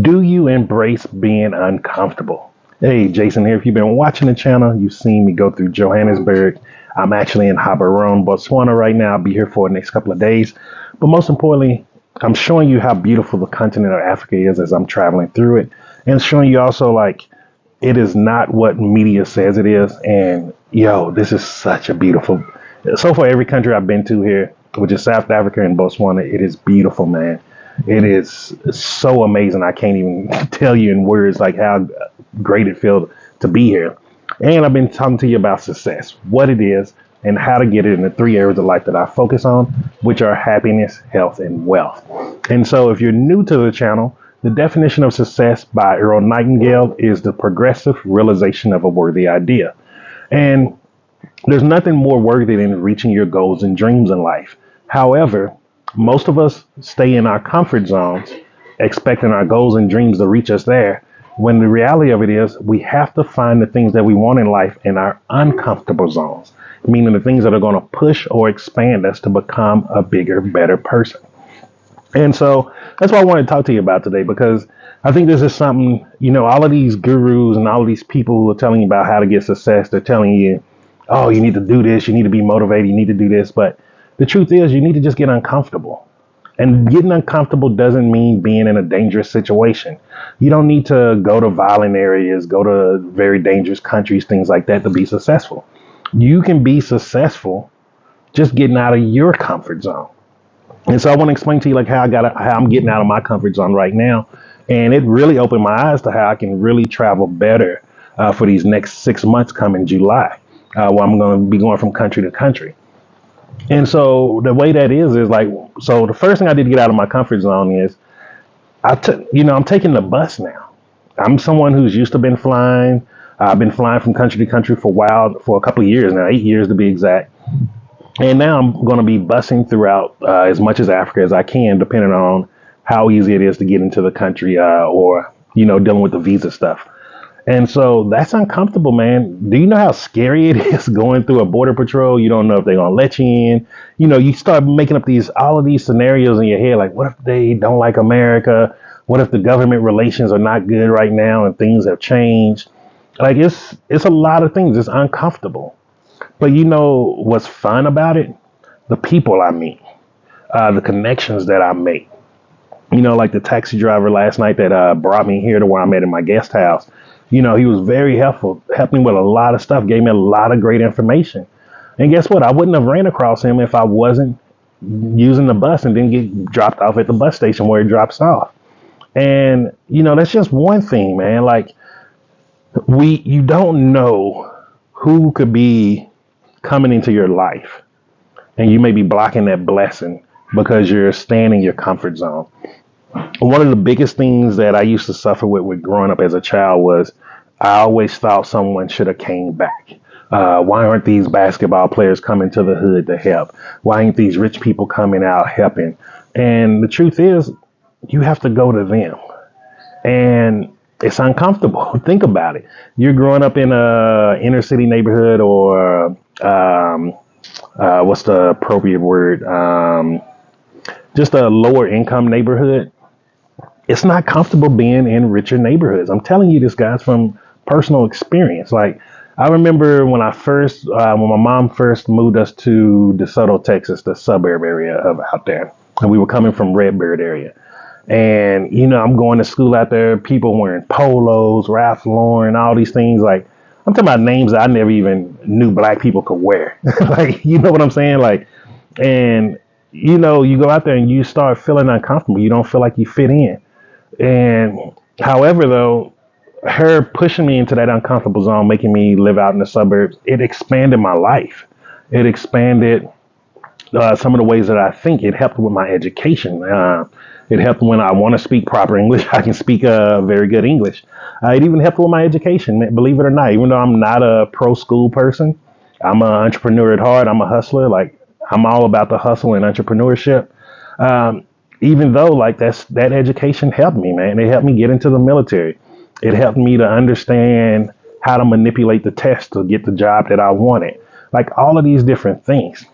Do you embrace being uncomfortable? Hey, Jason here. If you've been watching the channel, you've seen me go through Johannesburg. I'm actually in Gaborone, Botswana right now. I'll be here for the next couple of days. But most importantly, I'm showing you how beautiful the continent of Africa is as I'm traveling through it, and showing you also like it is not what media says it is. And yo, this is such a beautiful. So far, every country I've been to here, which is South Africa and Botswana, it is beautiful, man. It is so amazing. I can't even tell you in words like how great it feels to be here. And I've been talking to you about success, what it is, and how to get it in the three areas of life that I focus on, which are happiness, health, and wealth. And so if you're new to the channel, the definition of success by Earl Nightingale is the progressive realization of a worthy idea. And there's nothing more worthy than reaching your goals and dreams in life. However, most of us stay in our comfort zones, expecting our goals and dreams to reach us there, when the reality of it is we have to find the things that we want in life in our uncomfortable zones, meaning the things that are going to push or expand us to become a bigger, better person. And so that's what I want to talk to you about today, because I think this is something, all of these gurus and all of these people who are telling you about how to get success, they're telling you, oh, you need to do this, you need to be motivated, you need to do this. But the truth is, you need to just get uncomfortable. And getting uncomfortable doesn't mean being in a dangerous situation. You don't need to go to violent areas, go to very dangerous countries, things like that to be successful. You can be successful just getting out of your comfort zone. And so I want to explain to you like how I'm getting out of my comfort zone right now. And it really opened my eyes to how I can really travel better for these next 6 months coming July, where I'm going to be going from country to country. And so the way that is like, so the first thing I did to get out of my comfort zone is I'm taking the bus now. I'm someone who's used to been flying. I've been flying from country to country for a while, for a couple of years now, 8 years to be exact. And now I'm going to be busing throughout as much as Africa as I can, depending on how easy it is to get into the country or, dealing with the visa stuff. And so that's uncomfortable, man. Do you know how scary it is going through a border patrol? You don't know if they're going to let you in. You start making up all of these scenarios in your head. Like, what if they don't like America? What if the government relations are not good right now and things have changed? Like it's a lot of things. It's uncomfortable. But you know what's fun about it? The people I meet, the connections that I make. Like the taxi driver last night that brought me here to where I'm at in my guest house. He was very helpful, helped me with a lot of stuff, gave me a lot of great information. And guess what? I wouldn't have ran across him if I wasn't using the bus and didn't get dropped off at the bus station where it drops off. And, that's just one thing, man. Like you don't know who could be coming into your life, and you may be blocking that blessing because you're staying in your comfort zone. One of the biggest things that I used to suffer with growing up as a child was I always thought someone should have came back. Why aren't these basketball players coming to the hood to help? Why ain't these rich people coming out helping? And the truth is, you have to go to them. And it's uncomfortable. Think about it. You're growing up in a inner city neighborhood or what's the appropriate word? Just a lower income neighborhood. It's not comfortable being in richer neighborhoods. I'm telling you this, guys, from personal experience. Like I remember when when my mom first moved us to DeSoto, Texas, the suburb area of out there, and we were coming from Redbird area. And, I'm going to school out there, people wearing polos, Ralph Lauren, all these things. Like, I'm talking about names that I never even knew black people could wear. Like, you know what I'm saying? Like, and, you go out there and you start feeling uncomfortable. You don't feel like you fit in. And however, though, her pushing me into that uncomfortable zone, making me live out in the suburbs, it expanded my life. It expanded some of the ways that I think. It helped with my education. It helped when I want to speak proper English. I can speak very good English. It even helped with my education, believe it or not. Even though I'm not a pro school person, I'm an entrepreneur at heart. I'm a hustler. Like I'm all about the hustle and entrepreneurship. Even though like that education helped me, man. It helped me get into the military. It helped me to understand how to manipulate the test to get the job that I wanted. Like all of these different things.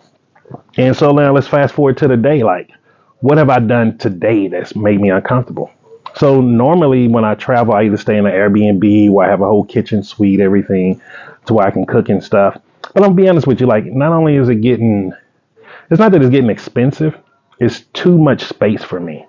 And so now let's fast forward to the day. Like, what have I done today that's made me uncomfortable? So normally when I travel, I either stay in an Airbnb where I have a whole kitchen suite, everything to where I can cook and stuff. But I'll be honest with you, like not only is it getting, it's not that it's getting expensive, it's too much space for me.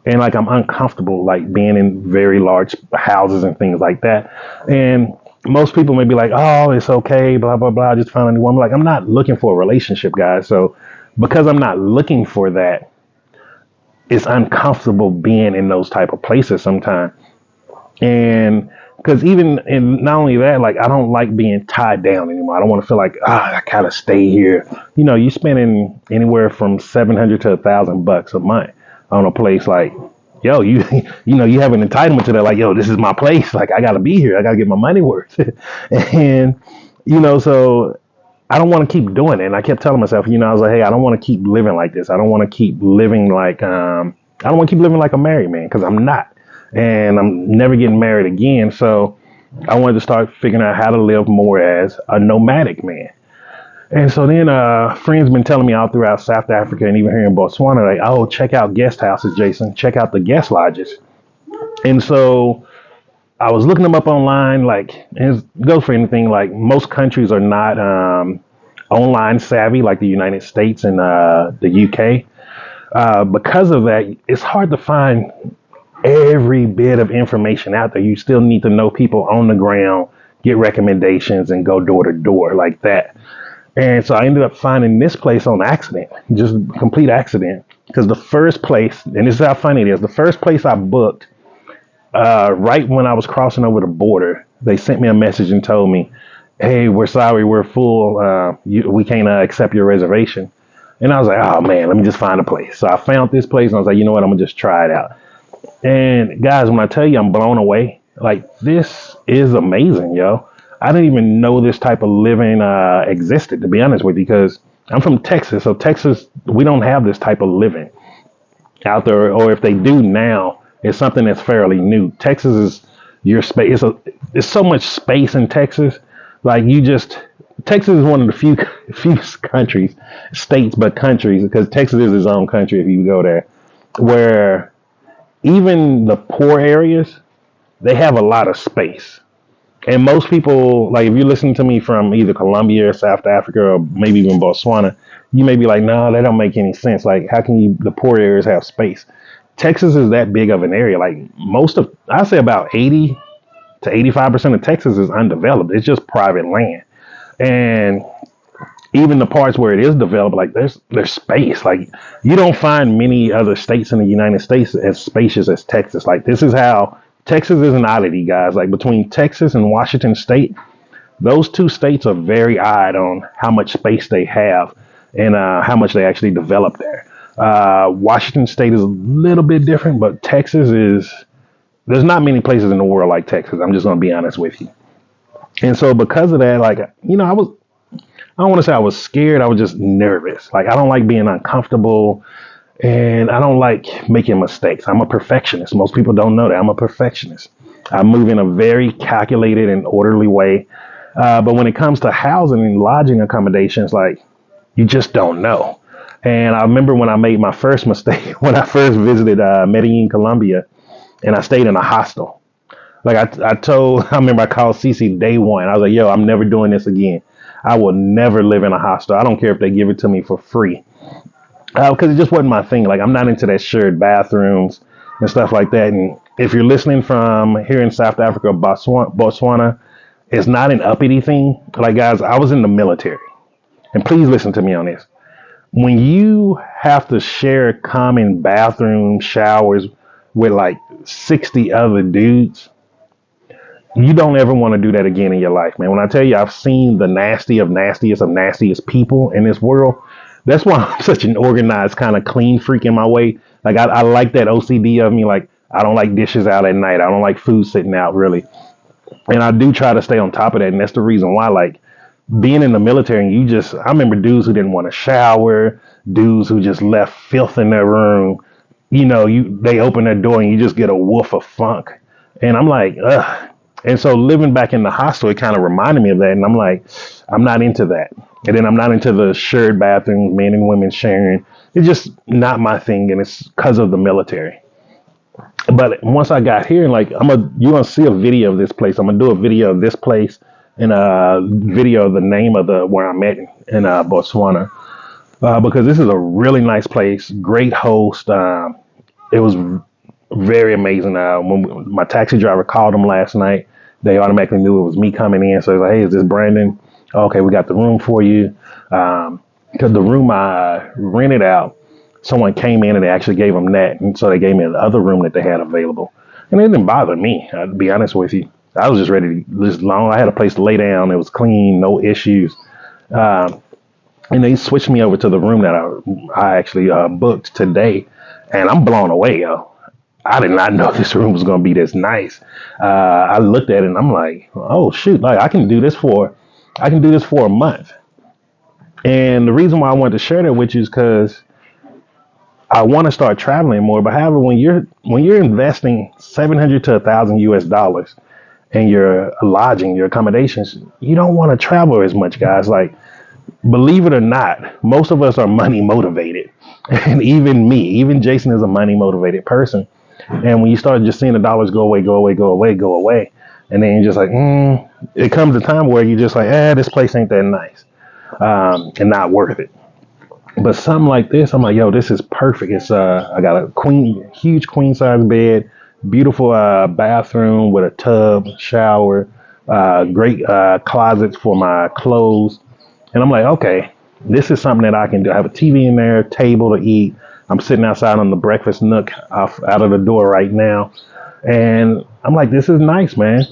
And like I'm uncomfortable like being in very large houses and things like that. And most people may be like, oh, it's okay, blah blah blah. I just found a new woman. Like I'm not looking for a relationship, guys. So because I'm not looking for that, it's uncomfortable being in those type of places sometimes. And because even and not only that, like I don't like being tied down anymore. I don't want to feel like I gotta stay here. You know, you spending anywhere from 700 to $1,000 a month on a place like, yo, you you know, you have an entitlement to that. Like, yo, this is my place. Like, I gotta be here. I gotta get my money worth. And you know, so I don't want to keep doing it. And I kept telling myself, you know, I was like, hey, I don't want to keep living like this. I don't want to keep living like I don't want to keep living like a married man because I'm not, and I'm never getting married again. So I wanted to start figuring out how to live more as a nomadic man. And so then friends been telling me all throughout South Africa and even here in Botswana, like, oh, check out guest houses, Jason. Check out the guest lodges. And so I was looking them up online, like, and it goes for anything. Like most countries are not online savvy, like the United States and the UK. Because of that, it's hard to find every bit of information out there. You still need to know people on the ground, get recommendations, and go door to door like that. And so I ended up finding this place on accident, just complete accident. Because the first place, and this is how funny it is, the first place I booked, right when I was crossing over the border, they sent me a message and told me, hey, we're sorry, we're full. We can't accept your reservation. And I was like, oh man, let me just find a place. So I found this place and I was like, you know what, I'm gonna just try it out. And guys, when I tell you I'm blown away, like this is amazing, yo. I didn't even know this type of living existed, to be honest with you, because I'm from Texas. So Texas, we don't have this type of living out there, or if they do now, it's something that's fairly new. Texas is your space. It's so much space in Texas. Like you just, Texas is one of the few countries, states, but countries, because Texas is its own country if you go there, where even the poor areas, they have a lot of space. And most people, like if you're listening to me from either Colombia or South Africa or maybe even Botswana, you may be like, no, that don't make any sense. Like, how can you, the poor areas have space? Texas is that big of an area. Like most of, I say about 80 to 85% of Texas is undeveloped. It's just private land. And even the parts where it is developed, like there's space. Like you don't find many other states in the United States as spacious as Texas. Like this is how Texas is an oddity, guys. Like between Texas and Washington State, those two states are very odd on how much space they have and how much they actually develop there. Washington State is a little bit different, but Texas is, there's not many places in the world like Texas. I'm just going to be honest with you. And so because of that, like, you know, I don't want to say I was scared. I was just nervous. Like, I don't like being uncomfortable and I don't like making mistakes. I'm a perfectionist. Most people don't know that. I'm a perfectionist. I move in a very calculated and orderly way. But when it comes to housing and lodging accommodations, like, you just don't know. And I remember when I made my first mistake, when I first visited Medellin, Colombia, and I stayed in a hostel. Like I remember I called Cece day one. I was like, yo, I'm never doing this again. I will never live in a hostel. I don't care if they give it to me for free. Because it just wasn't my thing. Like I'm not into that shared bathrooms and stuff like that. And if you're listening from here in South Africa, Botswana, it's not an uppity thing. Like guys, I was in the military. And please listen to me on this. When you have to share common bathroom showers with like 60 other dudes, you don't ever want to do that again in your life, man. When I tell you I've seen the nasty of nastiest of nastiest people in this world, that's why I'm such an organized kind of clean freak in my way. Like I like that OCD of me. Like I don't like dishes out at night. I don't like food sitting out really. And I do try to stay on top of that. And that's the reason why, like, being in the military, and you just, I remember dudes who didn't want to shower, dudes who just left filth in their room. You know, they open their door and you just get a woof of funk. And I'm like, ugh. And so living back in the hostel, it kind of reminded me of that. And I'm like, I'm not into that. And then I'm not into the shared bathrooms, men and women sharing. It's just not my thing. And it's because of the military. But once I got here, like you gonna see a video of this place. I'm gonna do a video of this place and a video of the name of the where I'm at in Botswana, because this is a really nice place. Great host. It was very amazing. When my taxi driver called them last night, they automatically knew it was me coming in. So it's like, hey, is this Brandon? Okay, we got the room for you. Because the room I rented out, someone came in and they actually gave them that. And so they gave me the other room that they had available. And it didn't bother me, to be honest with you. I was just ready to, just long. I had a place to lay down. It was clean, no issues. And they switched me over to the room that I actually booked today. And I'm blown away, yo. I did not know this room was going to be this nice. I looked at it and I'm like, oh shoot, like I can do this for a month. And the reason why I wanted to share that with you is because I want to start traveling more. But however, when you're investing 700 to 1,000 US dollars in your lodging, your accommodations, you don't want to travel as much, guys. Like, believe it or not, most of us are money motivated. And even me, even Jason is a money motivated person. And when you start just seeing the dollars go away, go away, go away, go away, and then you're just like, it comes a time where you're just like, this place ain't that nice, and not worth it. But something like this, I'm like, yo, this is perfect. It's I got a huge queen size bed, beautiful bathroom with a tub, shower, great closets for my clothes. And I'm like, okay, this is something that I can do. I have a TV in there, table to eat. I'm sitting outside on the breakfast nook out of the door right now. And I'm like, this is nice, man.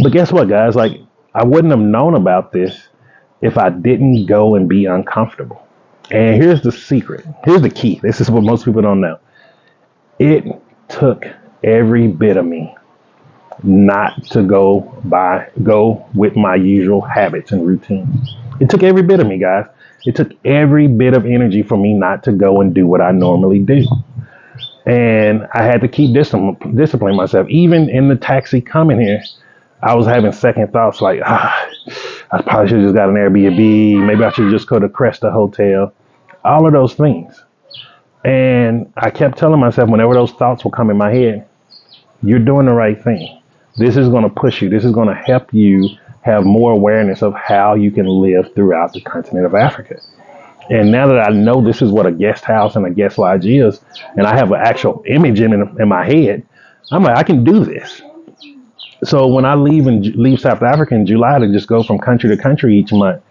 But guess what, guys? Like, I wouldn't have known about this if I didn't go and be uncomfortable. And here's the secret. Here's the key. This is what most people don't know. It took every bit of me not to go with my usual habits and routines. It took every bit of me, guys. It took every bit of energy for me not to go and do what I normally do. And I had to keep disciplining myself. Even in the taxi coming here, I was having second thoughts like, I probably should have just got an Airbnb. Maybe I should just go to Cresta Hotel. All of those things. And I kept telling myself whenever those thoughts would come in my head, you're doing the right thing. This is going to push you. This is going to help you have more awareness of how you can live throughout the continent of Africa. And now that I know this is what a guest house and a guest lodge is, and I have an actual image in my head, I'm like, I can do this. So when I leave South Africa in July to just go from country to country each month,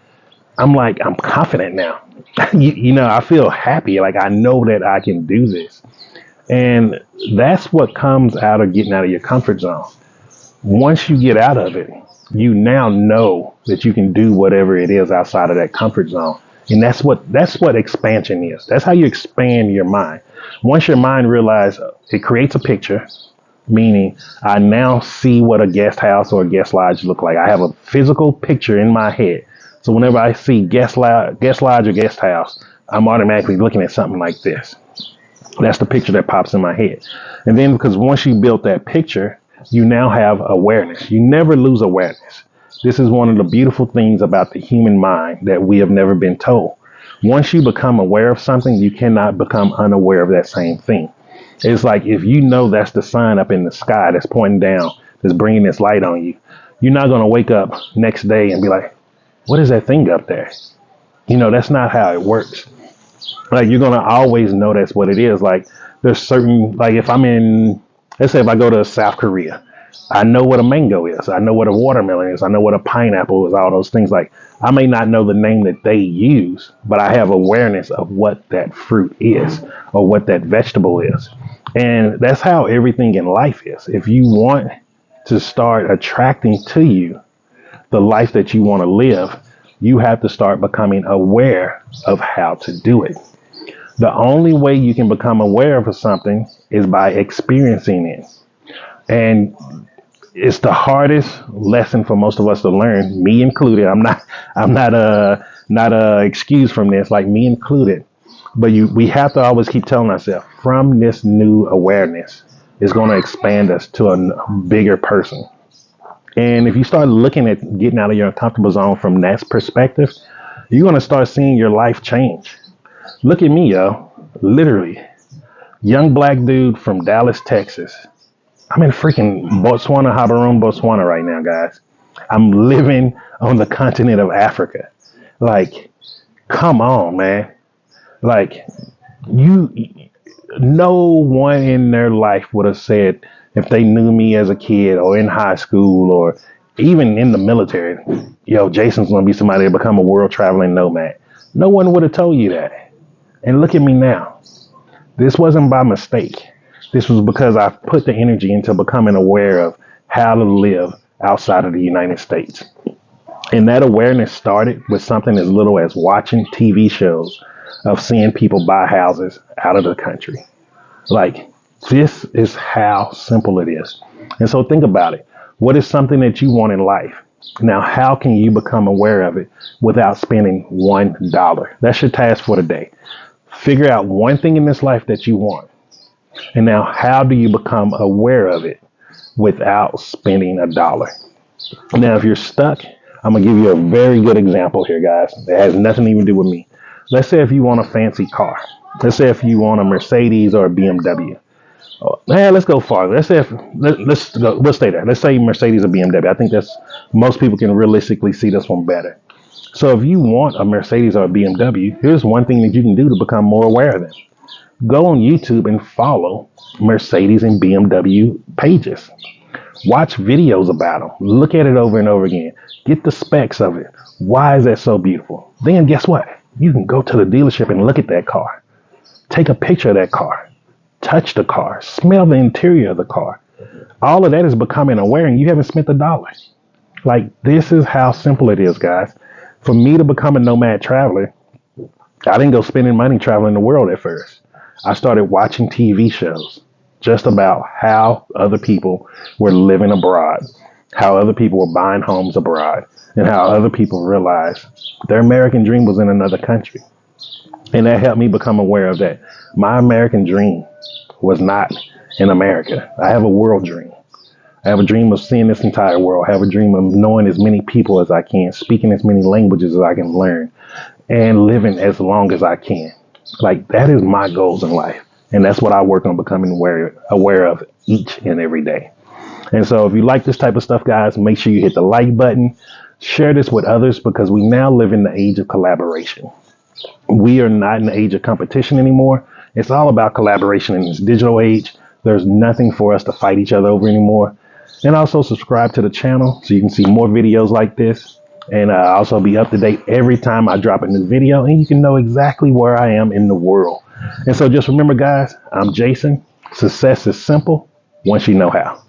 I'm like, I'm confident now. I feel happy. Like, I know that I can do this. And that's what comes out of getting out of your comfort zone. Once you get out of it, you now know that you can do whatever it is outside of that comfort zone. And that's what expansion is. That's how you expand your mind. Once your mind realizes it creates a picture, meaning I now see what a guest house or a guest lodge look like. I have a physical picture in my head. So whenever I see guest lodge or guest house, I'm automatically looking at something like this. That's the picture that pops in my head. And then because once you built that picture, you now have awareness. You never lose awareness. This is one of the beautiful things about the human mind that we have never been told. Once you become aware of something, you cannot become unaware of that same thing. It's like if you know that's the sun up in the sky that's pointing down, that's bringing this light on you, you're not going to wake up next day and be like, what is that thing up there? That's not how it works. Like, you're going to always know that's what it is. Like, there's certain, like let's say if I go to South Korea, I know what a mango is. I know what a watermelon is. I know what a pineapple is, all those things. Like, I may not know the name that they use, but I have awareness of what that fruit is or what that vegetable is. And that's how everything in life is. If you want to start attracting to you the life that you want to live, you have to start becoming aware of how to do it. The only way you can become aware of something is by experiencing it. And it's the hardest lesson for most of us to learn, me included. I'm not excused from this, like me included. But we have to always keep telling ourselves from this new awareness is going to expand us to a bigger person. And if you start looking at getting out of your uncomfortable zone from that perspective, you're going to start seeing your life change. Look at me, yo. Literally, Young black dude from Dallas, Texas. I'm in freaking Botswana, Haberun, Botswana right now, guys. I'm living on the continent of Africa. Like, come on, man. Like, you, no one in their life would have said, if they knew me as a kid or in high school or even in the military, yo, Jason's going to be somebody to become a world traveling nomad. No one would have told you that. And look at me now. This wasn't by mistake. This was because I put the energy into becoming aware of how to live outside of the United States. And that awareness started with something as little as watching TV shows of seeing people buy houses out of the country. Like, this is how simple it is. And so think about it. What is something that you want in life? Now, how can you become aware of it without spending $1? That's your task for today. Figure out one thing in this life that you want. And now, how do you become aware of it without spending $1? Now, if you're stuck, I'm going to give you a very good example here, guys. It has nothing to even do with me. Let's say if you want a fancy car. Let's say if you want a Mercedes or a BMW. Oh, let's go farther. Let's say we'll stay there. Let's say Mercedes or BMW. I think that's most people can realistically see this one better. So if you want a Mercedes or a BMW, here's one thing that you can do to become more aware of them. Go on YouTube and follow Mercedes and BMW pages. Watch videos about them. Look at it over and over again. Get the specs of it. Why is that so beautiful? Then guess what? You can go to the dealership and look at that car. Take a picture of that car. Touch the car. Smell the interior of the car. All of that is becoming aware and you haven't spent $1. Like, this is how simple it is, guys. For me to become a nomad traveler, I didn't go spending money traveling the world at first. I started watching TV shows just about how other people were living abroad, how other people were buying homes abroad, and how other people realized their American dream was in another country. And that helped me become aware of that. My American dream was not in America. I have a world dream. I have a dream of seeing this entire world. I have a dream of knowing as many people as I can, speaking as many languages as I can learn, and living as long as I can. Like, that is my goals in life. And that's what I work on becoming aware of each and every day. And so if you like this type of stuff, guys, make sure you hit the like button. Share this with others because we now live in the age of collaboration. We are not in the age of competition anymore. It's all about collaboration in this digital age. There's nothing for us to fight each other over anymore. And also subscribe to the channel so you can see more videos like this. And also be up to date every time I drop a new video. And you can know exactly where I am in the world. And so just remember, guys, I'm Jason. Success is simple once you know how.